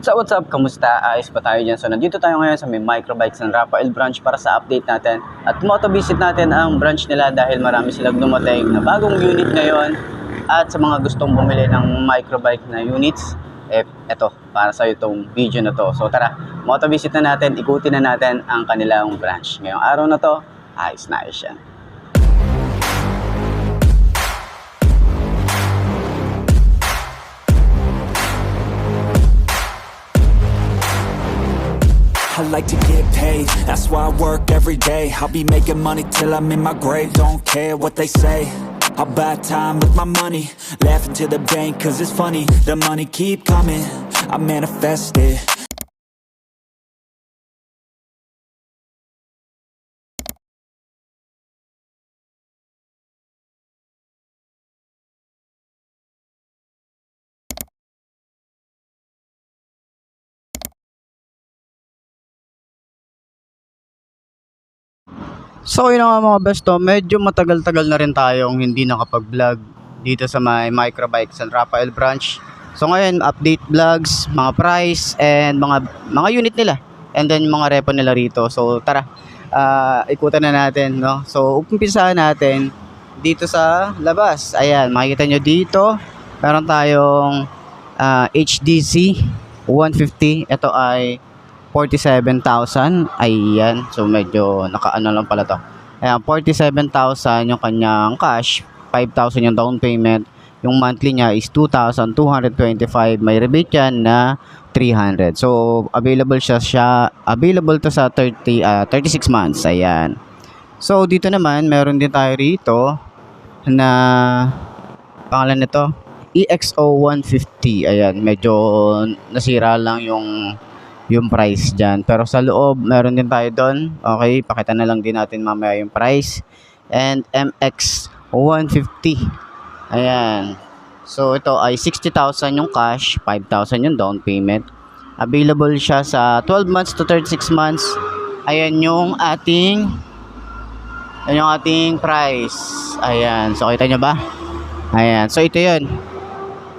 So what's up? Kamusta? Ayos pa tayo dyan. So nandito tayo ngayon sa may Microbikes ng Rafael branch para sa update natin. At moto-visit natin ang branch nila dahil marami silang dumating na bagong unit ngayon. At sa mga gustong bumili ng microbike na units, eto, para sa itong video na to. So tara, moto-visit na natin, ikutin na natin ang kanilang branch. Ngayong araw na to, ayos na ayos yan. I like to get paid, that's why I work every day. I'll be making money till I'm in my grave. Don't care what they say, I'll buy time with my money. Laughing to the bank cause it's funny. The money keep coming, I manifest it. So yun nga mga besto, medyo matagal-tagal na rin tayong hindi nakapag-vlog dito sa may Microbikes San Rafael branch. So ngayon, update vlogs, mga price, and mga unit nila. And then mga repo nila rito. So tara, ikutan na natin, no? So umpisahan natin dito sa labas. Ayan, makikita nyo dito, meron tayong HDC 150. Ito ay 47,000. Ayan, so medyo nakaano lang pala to. Ayan, 47,000 yung kanyang cash, 5,000 yung down payment. Yung monthly niya is 2,225. May rebate yan na 300. So available available to sa 36 months. Ayan. So dito naman meron din tayo rito na pangalan nito EXO 150. Ayan, medyo nasira lang yung price dyan. Pero sa loob, meron din tayo doon. Okay, pakita na lang din natin mamaya yung price. And MX 150. Ayan. So, ito ay 60,000 yung cash, 5,000 yung down payment. Available siya sa 12 months to 36 months. Ayan yung ating price. Ayan. So, kita nyo ba? Ayan. So, ito yun.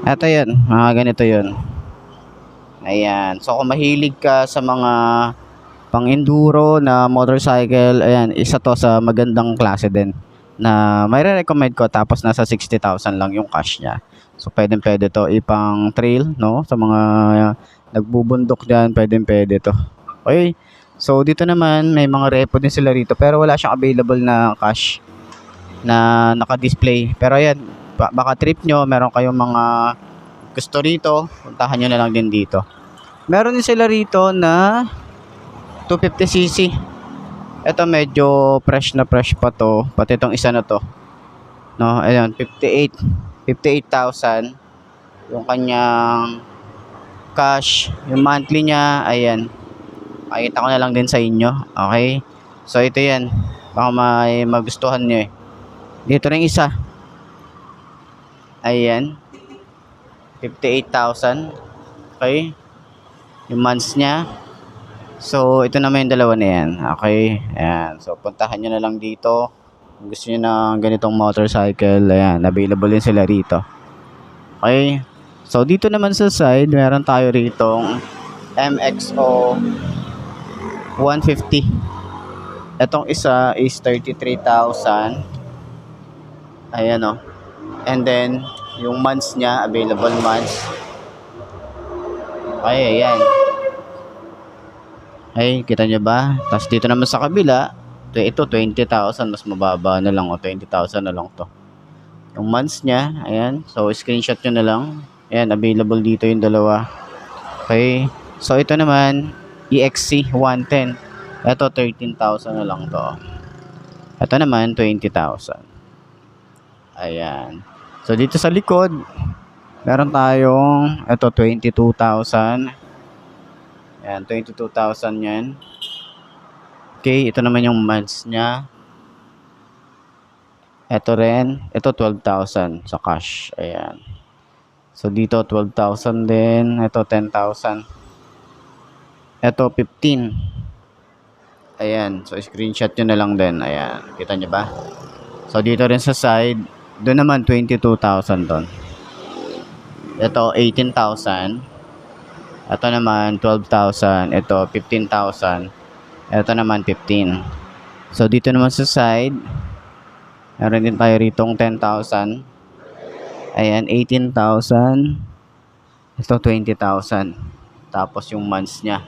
Ito yun. Mga ganito yun. Ayan. So kung mahilig ka sa mga pang-enduro na motorcycle, ayan, isa to sa magandang klase din na may re-recommend ko. Tapos nasa 60,000 lang yung cash niya. So pwede to ipang trail, no? Sa mga nagbubundok diyan, pwede to. Okay. So dito naman may mga repo din sila rito pero wala siyang available na cash na naka-display. Pero ayan, baka trip nyo, meron kayong mga gusto rito, puntahan nyo na lang din dito. Meron din sila rito na 250cc. Ito medyo fresh na fresh pa to. Pati itong isa na to. No, ayun, 58,000 yung kanyang cash. Yung monthly niya, ayan. Pakita ko na lang din sa inyo. Okay? So ito yan. Baka may magustuhan nyo eh. Dito rin isa. Ayan. 58,000. Okay. Yung months niya. So, ito naman yung dalawa na yan. Okay. Ayan. So, puntahan nyo na lang dito. Kung gusto nyo ng ganitong motorcycle, ayan. Available din sila rito. Okay. So, dito naman sa side, meron tayo ritong MXO 150. Itong isa is 33,000. Ayan o. And then, yung months niya, available months. Okay, ayan. Ay, kita nyo ba? Tapos dito naman sa kabila, ito 20,000, mas mababa na lang o 20,000 na lang to. Yung months niya, ayan. So, screenshot nyo na lang. Ayan, available dito yung dalawa. Okay. So, ito naman, EXC 110. Ito, 13,000 na lang to. Ito naman, 20,000. Ayan. So, dito sa likod, meron tayong, ito, 22,000. Ayan, 22,000 yan. Okay, ito naman yung months niya. Ito rin, ito 12,000 sa cash. Ayan. So, dito 12,000 din. Ito 10,000. Ito 15. Ayan, so screenshot nyo na lang din. Ayan, kita nyo ba? So, dito rin sa side, doon naman 22,000 doon. Ito 18,000. Ito naman 12,000. Ito 15,000. Ito naman 15. So dito naman sa side, meron din tayo ritong 10,000. Ayan, 18,000. Ito 20,000. Tapos yung months niya.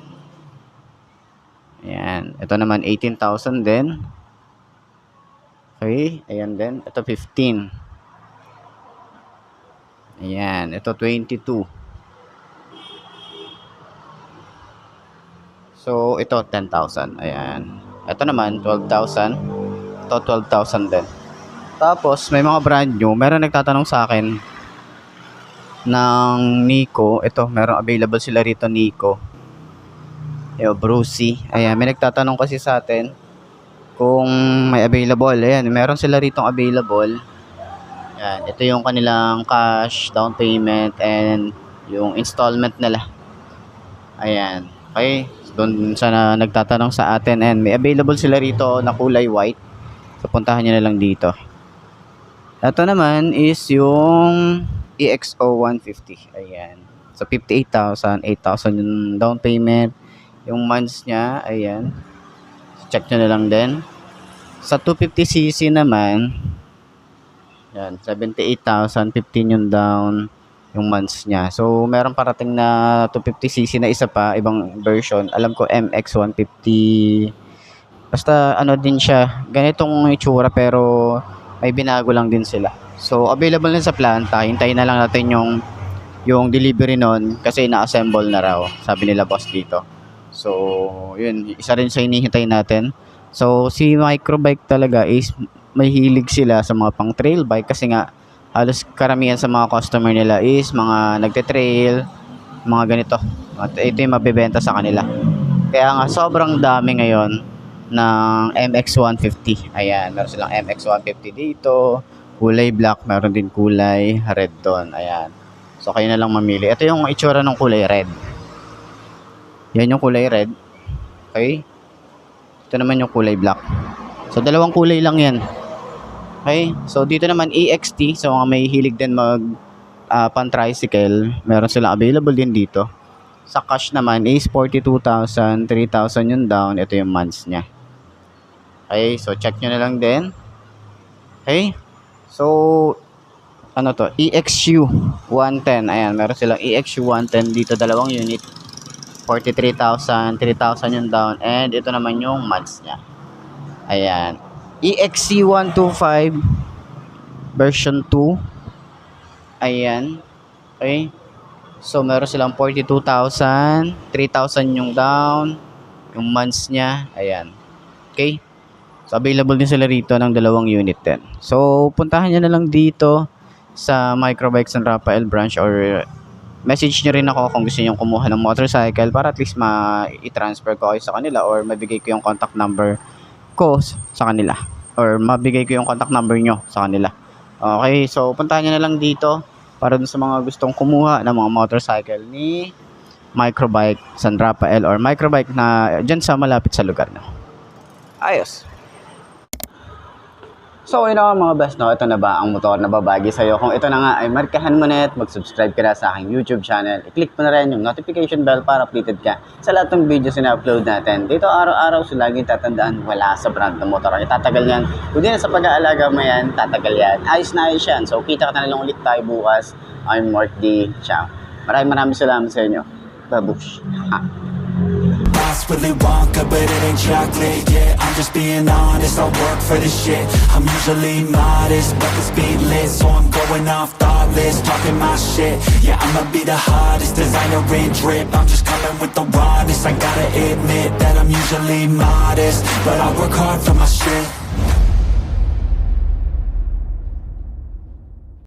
Ayan, ito naman 18,000 din. Okay, ayan din. Ito 15. Ayan, ito 22. So, ito 10,000. Ayan. Ito naman 12,000. Ito 12,000 din. Tapos, may mga brand new. Meron nagtatanong sa akin ng Nico. Ito, meron available sila rito Nico. Brucey. Ayan, may nagtatanong kasi sa atin kung may available. Ayan, meron sila ritong available. Ayan, ito yung kanilang cash, down payment, and yung installment nila. Ayan, okay. Doon sa nagtatanong sa atin, and may available sila rito na kulay white. So, puntahan nyo na lang dito. Ito naman is yung EXO 150. Ayan. So, 58,000, 8,000 yung down payment. Yung months niya, ayan. Check nyo na lang din. Sa 250cc naman, yan, 78,000, 15 yung down, yung months niya. So, meron parating na 250cc na isa pa, ibang version. Alam ko MX150. Basta ano din siya, ganitong itsura pero may binago lang din sila. So, available na sa planta. Hintayin na lang natin yung delivery nun kasi na-assemble na raw, sabi nila boss dito. So, yun, isa rin sa hinihintay natin. So, si Microbike talaga is may hilig sila sa mga pang trail bike kasi nga halos karamihan sa mga customer nila is mga nagte-trail, mga ganito. At ito yung mabibenta sa kanila. Kaya nga sobrang dami ngayon ng MX150. Ayan, meron silang MX150 dito, kulay black, meron din kulay red doon. Ayan. So, kayo na lang mamili. Ito yung itsura ng kulay red. Yan yung kulay red. Okay? Ito naman yung kulay black. So, dalawang kulay lang yan. Okay? So, dito naman EXT. So, mga may hilig din pan-tricycle. Meron silang available din dito. Sa cash naman is 42,000, 3,000 yung down. Ito yung months niya. Okay? So, check nyo na lang din. Okay? So, ano to? EXU 110. Ayan, meron silang EXU 110 dito. Dalawang unit. 43,000, 3,000 yung down, and ito naman yung months niya. Ayan. EXC125 version 2. Ayan. Okay. So, meron silang 42,000, 3,000 yung down, yung months niya. Ayan. Okay. So, available din sila rito ng dalawang unit din. So, puntahan nyo na lang dito sa Microbike San Rafael branch or message nyo rin ako kung gusto nyo kumuha ng motorcycle para at least i-transfer ko kayo sa kanila or mabigay ko yung contact number ko sa kanila or mabigay ko yung contact number nyo sa kanila. Okay, so puntahan nyo na lang dito para dun sa mga gustong kumuha ng mga motorcycle ni Microbike San Rafael or Microbike na dyan sa malapit sa lugar nyo. Ayos! So, yun ako mga best, no? Ito na ba ang motor na babagi sa'yo? Kung ito na nga ay markahan mo na at mag-subscribe ka na sa aking YouTube channel. I-click mo na rin yung notification bell para updated ka sa lahat ng videos na upload natin. Dito araw-araw, so laging tatandaan, wala sa brand ng motor. Itatagal yan. Kung di na sa pag-aalaga mo yan, tatagal yan. Ayos na ayos yan. So, kita ka na lang ulit tayo bukas. I'm Mark D. Ciao. Maraming salamat sa inyo. Babush. Boss really want good, but it ain't chocolate. Yeah, I'm just being honest, I work for this shit. I'm usually modest, but the speed lit, so I'm going off thoughtless, talking my shit. Yeah, I'ma be the hottest designer in drip. I'm just coming with the rawness. I gotta admit that I'm usually modest, but I work hard for my shit.